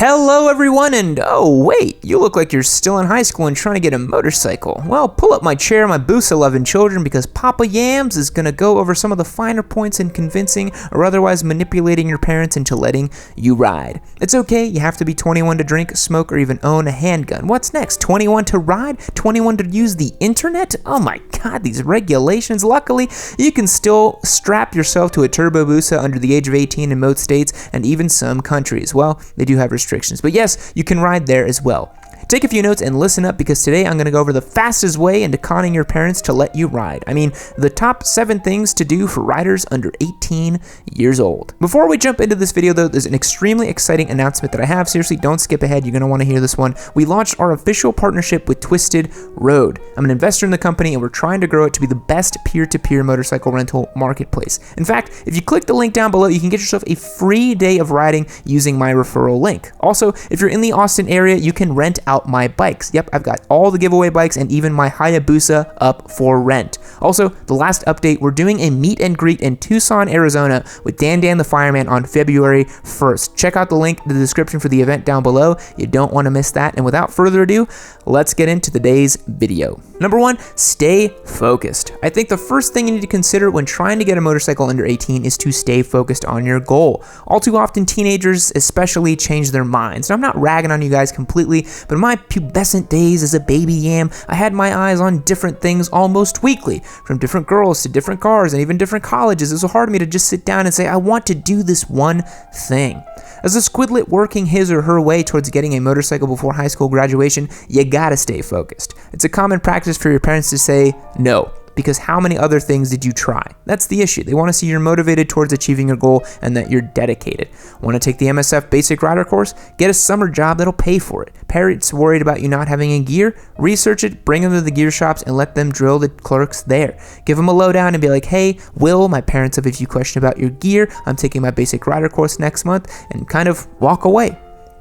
Hello everyone, and oh wait, you look like you're still in high school and trying to get a motorcycle. Well, pull up my chair, my Busa loving children, because Papa Yams is gonna go over some of the finer points in convincing or otherwise manipulating your parents into letting you ride. It's okay, you have to be 21 to drink, smoke, or even own a handgun. What's next? 21 to ride? 21 to use the internet? Oh my god, these regulations. Luckily, you can still strap yourself to a Turbo Busa under the age of 18 in most states and even some countries. Well, they do have restrictions, but yes, you can ride there as well. Take a few notes and listen up, because today I'm going to go over the fastest way into conning your parents to let you ride. I mean, the top 7 things to do for riders under 18 years old. Before we jump into this video though, there's an extremely exciting announcement that I have. Seriously, don't skip ahead. You're going to want to hear this one. We launched our official partnership with Twisted Road. I'm an investor in the company and we're trying to grow it to be the best peer-to-peer motorcycle rental marketplace. In fact, if you click the link down below, you can get yourself a free day of riding using my referral link. Also, if you're in the Austin area, you can rent out my bikes. Yep, I've got all the giveaway bikes and even my Hayabusa up for rent. Also, the last update, we're doing a meet and greet in Tucson, Arizona with Dan the Fireman on February 1st. Check out the link in the description for the event down below. You don't want to miss that. And without further ado, let's get into today's video. Number 1, stay focused. I think the first thing you need to consider when trying to get a motorcycle under 18 is to stay focused on your goal. All too often, teenagers especially change their minds. Now, I'm not ragging on you guys completely, but in my pubescent days as a baby yam, I had my eyes on different things almost weekly, from different girls to different cars and even different colleges. It was hard for me to just sit down and say, I want to do this one thing. As a squidlet working his or her way towards getting a motorcycle before high school graduation, you gotta stay focused. It's a common practice for your parents to say no, because how many other things did you try? That's the issue. They want to see you're motivated towards achieving your goal and that you're dedicated. Want to take the MSF Basic Rider course? Get a summer job that'll pay for it. Parents worried about you not having a gear? Research it, bring them to the gear shops, and let them drill the clerks there. Give them a lowdown and be like, hey, Will, my parents have a few questions about your gear. I'm taking my Basic Rider course next month, and kind of walk away.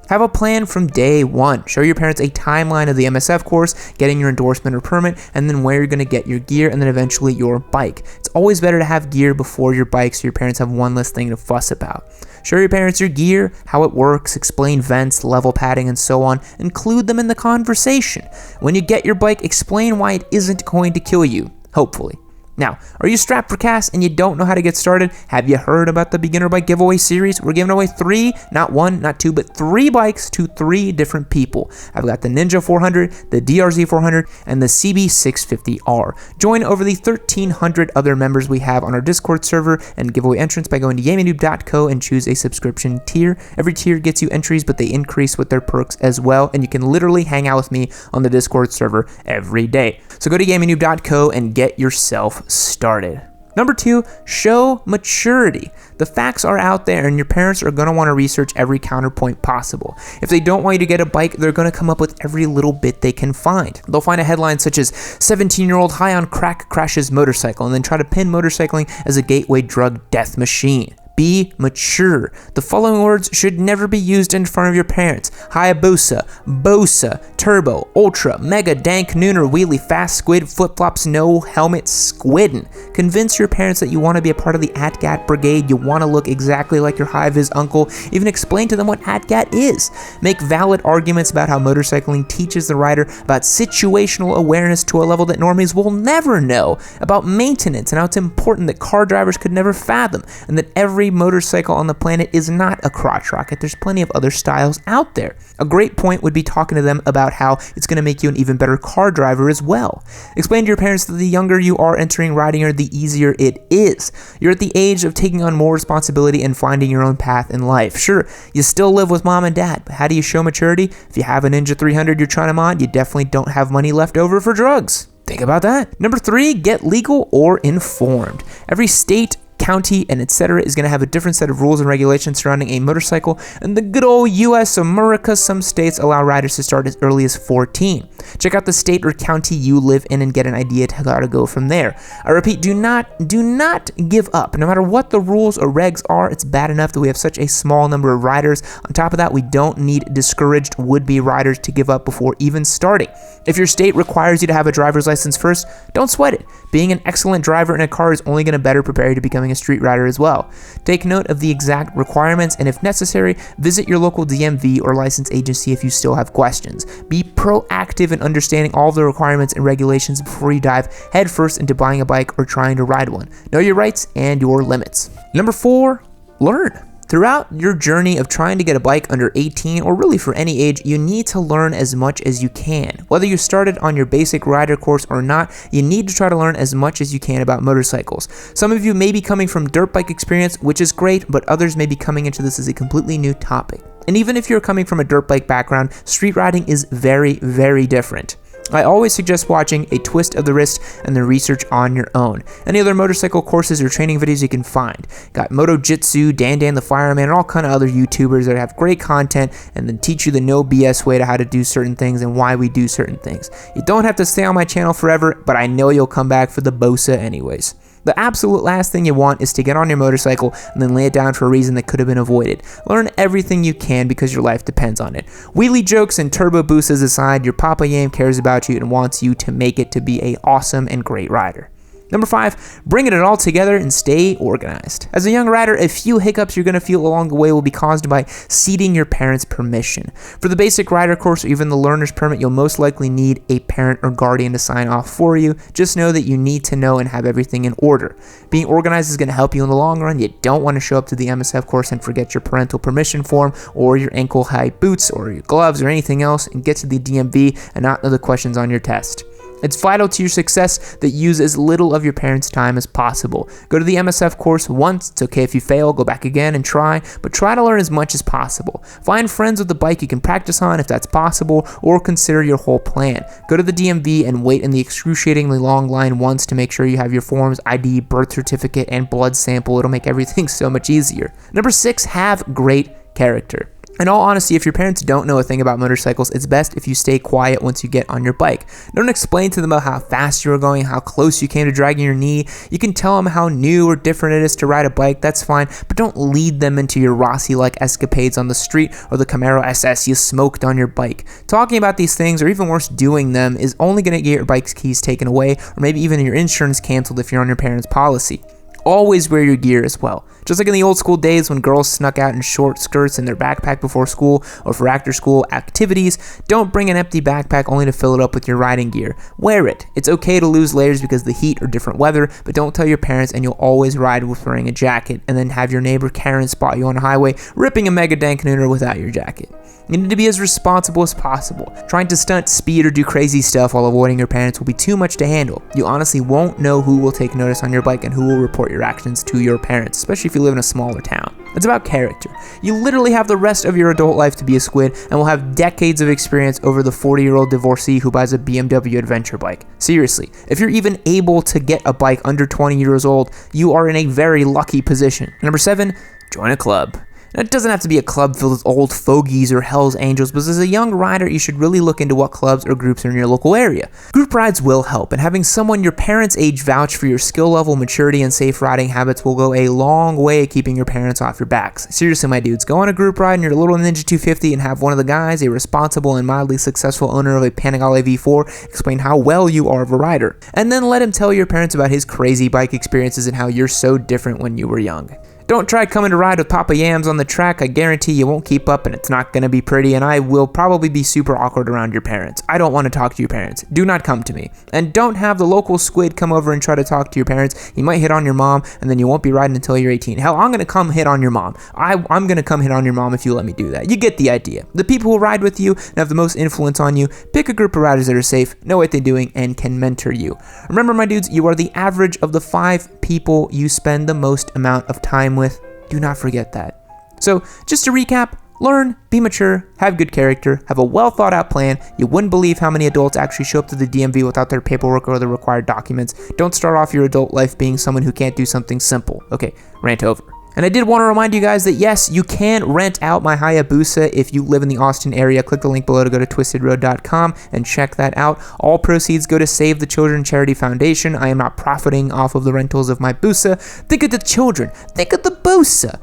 Have a plan from day one. Show your parents a timeline of the MSF course, getting your endorsement or permit, and then where you're going to get your gear, and then eventually your bike. It's always better to have gear before your bike so your parents have one less thing to fuss about. Show your parents your gear, how it works, explain vents, level padding, and so on. Include them in the conversation. When you get your bike, explain why it isn't going to kill you, hopefully. Now, are you strapped for cash and you don't know how to get started? Have you heard about the beginner bike giveaway series? We're giving away 3, not 1, not 2, but 3 bikes to 3 different people. I've got the Ninja 400, the DRZ 400, and the CB 650R. Join over the 1,300 other members we have on our Discord server and giveaway entrance by going to yammie.co and choose a subscription tier. Every tier gets you entries, but they increase with their perks as well, and you can literally hang out with me on the Discord server every day. So go to yammie.co and get yourself started. Number 2, show maturity. The facts are out there and your parents are going to want to research every counterpoint possible. If they don't want you to get a bike, they're going to come up with every little bit they can find. They'll find a headline such as 17-year-old high on crack crashes motorcycle and then try to pin motorcycling as a gateway drug death machine. Be mature. The following words should never be used in front of your parents. Hayabusa, Bosa, Turbo, Ultra, Mega, Dank, Nooner, Wheelie, Fast, Squid, Flip-Flops, No, Helmet, Squiddin'. Convince your parents that you want to be a part of the ATGAT brigade. You want to look exactly like your high-vis uncle. Even explain to them what ATGAT is. Make valid arguments about how motorcycling teaches the rider about situational awareness to a level that normies will never know. About maintenance and how it's important that car drivers could never fathom. And that every motorcycle on the planet is not a crotch rocket. There's plenty of other styles out there. A great point would be talking to them about how it's going to make you an even better car driver as well. Explain to your parents that the younger you are entering riding, the easier it is. You're at the age of taking on more responsibility and finding your own path in life. Sure, you still live with mom and dad, but how do you show maturity? If you have a Ninja 300 you're trying to mod, you definitely don't have money left over for drugs. Think about that. Number 3, get legal or informed. Every state, county, and etc. is going to have a different set of rules and regulations surrounding a motorcycle. In the good old US America, some states allow riders to start as early as 14. Check out the state or county you live in and get an idea to how to go from there. I repeat, do not give up. No matter what the rules or regs are, it's bad enough that we have such a small number of riders. On top of that, we don't need discouraged would-be riders to give up before even starting. If your state requires you to have a driver's license first, don't sweat it. Being an excellent driver in a car is only going to better prepare you to becoming becoming a street rider as well. Take note of the exact requirements, and if necessary, visit your local DMV or license agency if you still have questions. Be proactive in understanding all of the requirements and regulations before you dive headfirst into buying a bike or trying to ride one. Know your rights and your limits. Number 4, learn. Throughout your journey of trying to get a bike under 18, or really for any age, you need to learn as much as you can. Whether you started on your basic rider course or not, you need to try to learn as much as you can about motorcycles. Some of you may be coming from dirt bike experience, which is great, but others may be coming into this as a completely new topic. And even if you're coming from a dirt bike background, street riding is very, very different. I always suggest watching A Twist of the Wrist and then research on your own. Any other motorcycle courses or training videos you can find. Got Moto Jitsu, Dan the Fireman, and all kind of other YouTubers that have great content and then teach you the no BS way to how to do certain things and why we do certain things. You don't have to stay on my channel forever, but I know you'll come back for the Busa anyways. The absolute last thing you want is to get on your motorcycle and then lay it down for a reason that could have been avoided. Learn everything you can because your life depends on it. Wheelie jokes and turbo boosas aside, your Papa Yam cares about you and wants you to make it to be an awesome and great rider. Number 5, bringing it all together and stay organized. As a young rider, a few hiccups you're going to feel along the way will be caused by ceding your parents' permission. For the basic rider course or even the learner's permit, you'll most likely need a parent or guardian to sign off for you. Just know that you need to know and have everything in order. Being organized is going to help you in the long run. You don't want to show up to the MSF course and forget your parental permission form or your ankle-high boots or your gloves or anything else and get to the DMV and not know the questions on your test. It's vital to your success that you use as little of your parents' time as possible. Go to the MSF course once. It's okay if you fail, go back again and try, but try to learn as much as possible. Find friends with a bike you can practice on if that's possible, or consider your whole plan. Go to the DMV and wait in the excruciatingly long line once to make sure you have your forms, ID, birth certificate, and blood sample. It'll make everything so much easier. Number 6, have great character. In all honesty, if your parents don't know a thing about motorcycles, it's best if you stay quiet once you get on your bike. Don't explain to them about how fast you were going, how close you came to dragging your knee. You can tell them how new or different it is to ride a bike, that's fine, but don't lead them into your Rossi-like escapades on the street or the Camaro SS you smoked on your bike. Talking about these things, or even worse, doing them, is only going to get your bike's keys taken away, or maybe even your insurance canceled if you're on your parents' policy. Always wear your gear as well. Just like in the old school days when girls snuck out in short skirts in their backpack before school or for after school activities, don't bring an empty backpack only to fill it up with your riding gear. Wear it. It's okay to lose layers because of the heat or different weather, but don't tell your parents and you'll always ride with wearing a jacket and then have your neighbor Karen spot you on the highway ripping a mega dank nooner without your jacket. You need to be as responsible as possible. Trying to stunt speed or do crazy stuff while avoiding your parents will be too much to handle. You honestly won't know who will take notice on your bike and who will report your actions to your parents, especially if you live in a smaller town. It's about character. You literally have the rest of your adult life to be a squid and will have decades of experience over the 40-year-old divorcee who buys a BMW adventure bike. Seriously, if you're even able to get a bike under 20 years old, you are in a very lucky position. Number 7, join a club. Now, it doesn't have to be a club filled with old fogies or Hell's Angels, but as a young rider, you should really look into what clubs or groups are in your local area. Group rides will help, and having someone your parents' age vouch for your skill level, maturity, and safe riding habits will go a long way keeping your parents off your backs. Seriously, my dudes, go on a group ride in your little Ninja 250 and have one of the guys, a responsible and mildly successful owner of a Panigale V4, explain how well you are of a rider. And then let him tell your parents about his crazy bike experiences and how you're so different when you were young. Don't try coming to ride with Papa Yams on the track. I guarantee you won't keep up and it's not going to be pretty, and I will probably be super awkward around your parents. I don't want to talk to your parents. Do not come to me. And don't have the local squid come over and try to talk to your parents. He might hit on your mom, and then you won't be riding until you're 18. Hell, I'm going to come hit on your mom. I'm going to come hit on your mom if you let me do that. You get the idea. The people who ride with you and have the most influence on you, pick a group of riders that are safe, know what they're doing, and can mentor you. Remember, my dudes, you are the average of the 5 people you spend the most amount of time with. Do not forget that. So, just to recap, learn, be mature, have good character, have a well thought out plan. You wouldn't believe how many adults actually show up to the DMV without their paperwork or the required documents. Don't start off your adult life being someone who can't do something simple. Okay, rant over. And I did want to remind you guys that yes, you can rent out my Hayabusa if you live in the Austin area. Click the link below to go to twistedroad.com and check that out. All proceeds go to Save the Children Charity Foundation. I am not profiting off of the rentals of my Busa. Think of the children. Think of the Busa.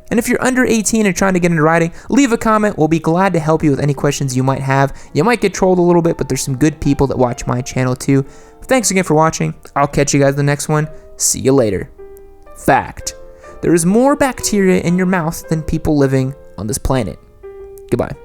And if you're under 18 and trying to get into riding, leave a comment. We'll be glad to help you with any questions you might have. You might get trolled a little bit, but there's some good people that watch my channel too. Thanks again for watching. I'll catch you guys in the next one. See you later. Fact. There is more bacteria in your mouth than people living on this planet. Goodbye.